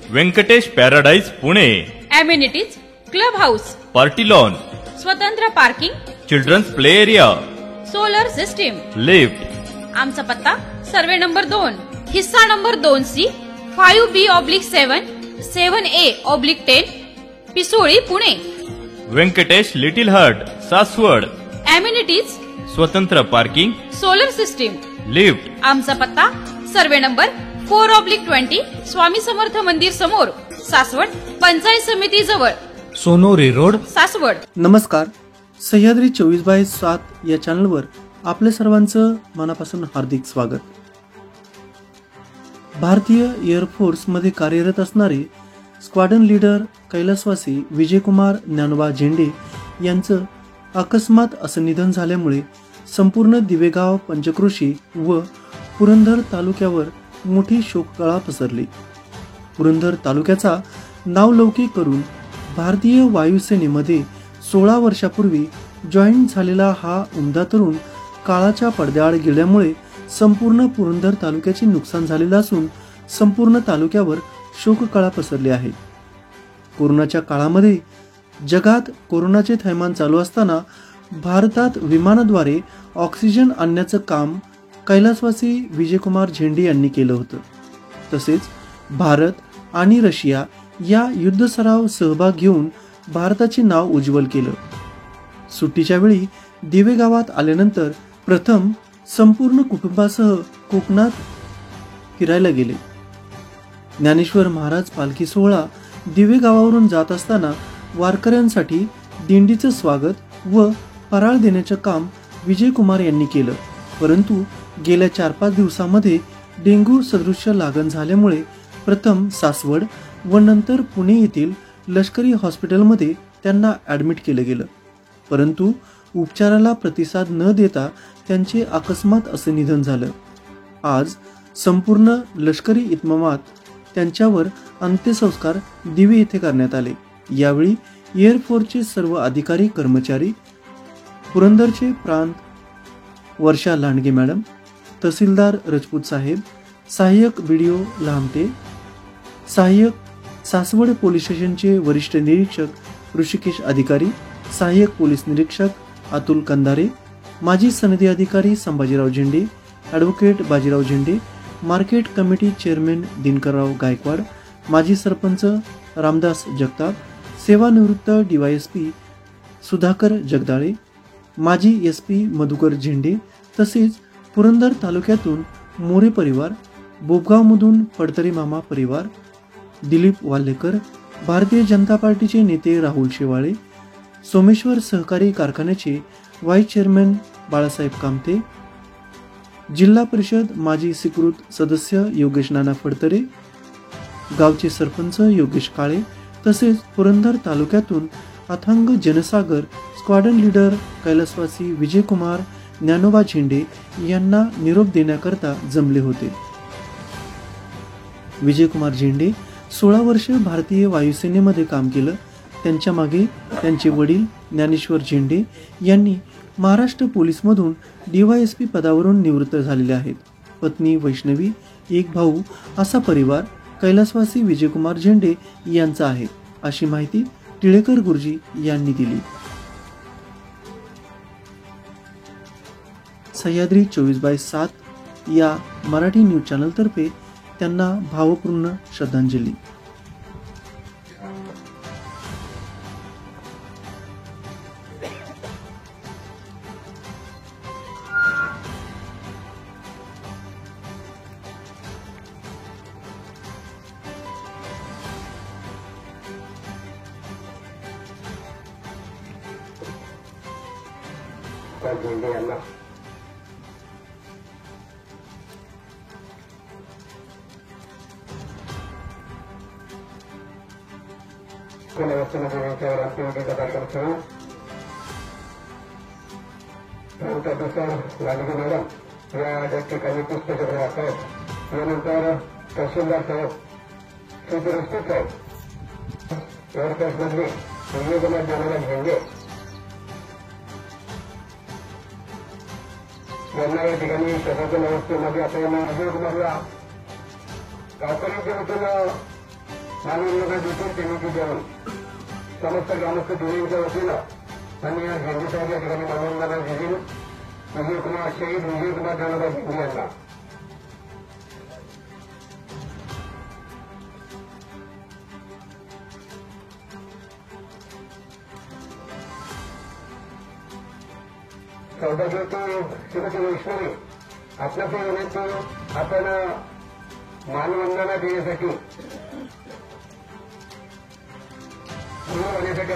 Venkatesh Paradise Pune. Amenities club house, party lawn, स्वतंत्र parking, children's play area, solar system, lift. आमचा पत्ता survey number 2, हिस्सा number 2C, 5B/7, 7A/10, Pisoli, Pune. Venkatesh Little Heart, Saswad. Amenities स्वतंत्र parking, solar system, lift. आमचा पत्ता survey number 4/20, Swami Samarth मंदिर समोर, सासवड, पंचायत समिती जवळ, सोनोरी रोड, सासवड। नमस्कार। सह्याद्री 24/7 या चॅनलवर आपल्या सर्वांचं मनापासून हार्दिक स्वागत। भारतीय एअरफोर्स मध्ये कार्यरत असणारे स्क्वाड्रन लीडर कैलासवासी विजयकुमार ज्ञानोबा झेंडे यांचं अकस्मात असं निधन झाल्यामुळे संपूर्ण दिवेगाव, पंचक्रोशी व पुरंदर तालुक्यावर मोठी शोककळा पसरली। पुरंदर तालुक्याचा नावलौकिक करून भारतीय वायुसेनेमध्ये 16 वर्षापूर्वी जॉईन झालेला हा उमदा तरुण काळाच्या पडद्याआड गेल्यामुळे संपूर्ण पुरंदर तालुक्याचे नुकसान झालेले असून संपूर्ण तालुक्यावर शोककळा पसरली आहे। कोरोनाच्या काळामध्ये जगात कोरोनाचे थैमान चालू असताना भारतात विमानाद्वारे ऑक्सिजन आणण्याचं काम कैलासवासी विजयकुमार झेंडे यांनी केलं होतं। तसेच भारत आणि रशिया या युद्ध सराव सहभाग घेऊन भारताचे नाव उज्ज्वल केलं। सुट्टीच्या वेळी दिवे गावात आल्यानंतर प्रथम संपूर्ण कुटुंबासह कोकणात फिरायला गेले। ज्ञानेश्वर महाराज पालखी सोहळा दिवे गावावरून जात असताना वारकऱ्यांसाठी दिंडीचं स्वागत व फराळ देण्याचं काम विजयकुमार यांनी केलं। परंतु गेल्या 4-5 दिवसांमध्ये डेंग्यू सदृश्य लागण झाल्यामुळे प्रथम सासवड व नंतर पुणे येथील लष्करी हॉस्पिटलमध्ये त्यांना ॲडमिट केलं गेलं। परंतु उपचाराला प्रतिसाद न देता त्यांचे अकस्मात असे निधन झालं। आज संपूर्ण लष्करी इतमामात त्यांच्यावर अंत्यसंस्कार दिवे येथे करण्यात आले। यावेळी एअरफोर्सचे सर्व अधिकारी कर्मचारी, पुरंदरचे प्रांत वर्षा लांडगे मॅडम, तहसीलदार रजपूत साहेब, सहाय्यक बीडीओ लामटे, सहाय्यक सासवड पोलीस स्टेशनचे वरिष्ठ निरीक्षक ऋषिकेश अधिकारी, सहाय्यक पोलीस निरीक्षक अतुल कंदारे, माजी सनदी अधिकारी संभाजीराव झेंडे, ॲडव्होकेट बाजीराव झेंडे, market committee chairman Dinkarrao Gaikwad, माजी सरपंच रामदास जगताप, सेवानिवृत्त DYSP सुधाकर जगदाळे, माजी SP मधुकर झेंडे, तसेच पुरंदर तालुक्यातून मोरे परिवार, बोबगावमधून पडतरी मामा परिवार, दिलीप वाल्लेकर, भारतीय जनता पार्टीचे नेते राहुल शेवाळे, सोमेश्वर सहकारी कारखान्याचे व्हाईस चेअरमॅन बाळासाहेब कामते, जिल्हा परिषद माजी स्वीकृत सदस्य योगेश नाना फडतरे, गावचे सरपंच योगेश काळे, तसेच पुरंदर तालुक्यातून अथांग जनसागर स्क्वाड्रन लीडर कैलासवासी विजयकुमार ज्ञानोबा झेंडे यांना निरोप देण्याकरता जमले होते। विजयकुमार झेंडे 16 वर्ष भारतीय वायुसेनेमध्ये काम केलं। त्यांच्या मागे त्यांचे वडील ज्ञानेश्वर झेंडे यांनी महाराष्ट्र पोलीसमधून DYSP पदावरून निवृत्त झालेले आहेत। पत्नी वैष्णवी, एक भाऊ असा परिवार कैलासवासी विजयकुमार झेंडे यांचा आहे, अशी माहिती टिळेकर गुरुजी यांनी दिली। सह्याद्री 24/7 या मराठी न्यूज चॅनल तर्फे त्यांना भावपूर्ण श्रद्धांजली। झेंडे यांना व्यवस्थेवर अंतिम कार्यक्रम लाडगे मॅडम या ठिकाणी पुस्तक आहेत। यानंतर तहसीलदार साहेब, सुदृष्टी साहेब, एअरफोर्समधले विजयकुमार ज्ञानोबा झेंडे यांना या ठिकाणी प्रशासन व्यवस्थेमध्ये आपण विजयकुमारला गावकऱ्यांच्या वतीनं मानवंदना देखील त्यांनी ती देऊन समस्त ग्रामस्थ दिव्यांच्या वतीनं माननीय झेंडे साहेब या ठिकाणी मानवंदना दिली. विजयकुमार शहीद विजयकुमार ज्ञानोबा झेंडे यांना सौभाग्यवती श्रीमती वैष्णवी आपल्याचं विनंती आपण मानवंदना देण्यासाठी होण्यासाठी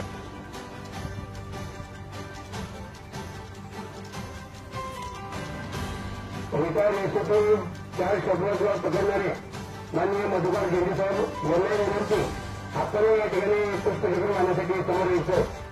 विचार रेषेतून 4 शब्दांवर पकडणारे माननीय मधुकर झेंडे साहेब यांना विनंती आपण या ठिकाणी पुष्पचक्र मारण्यासाठी समोर यायचं.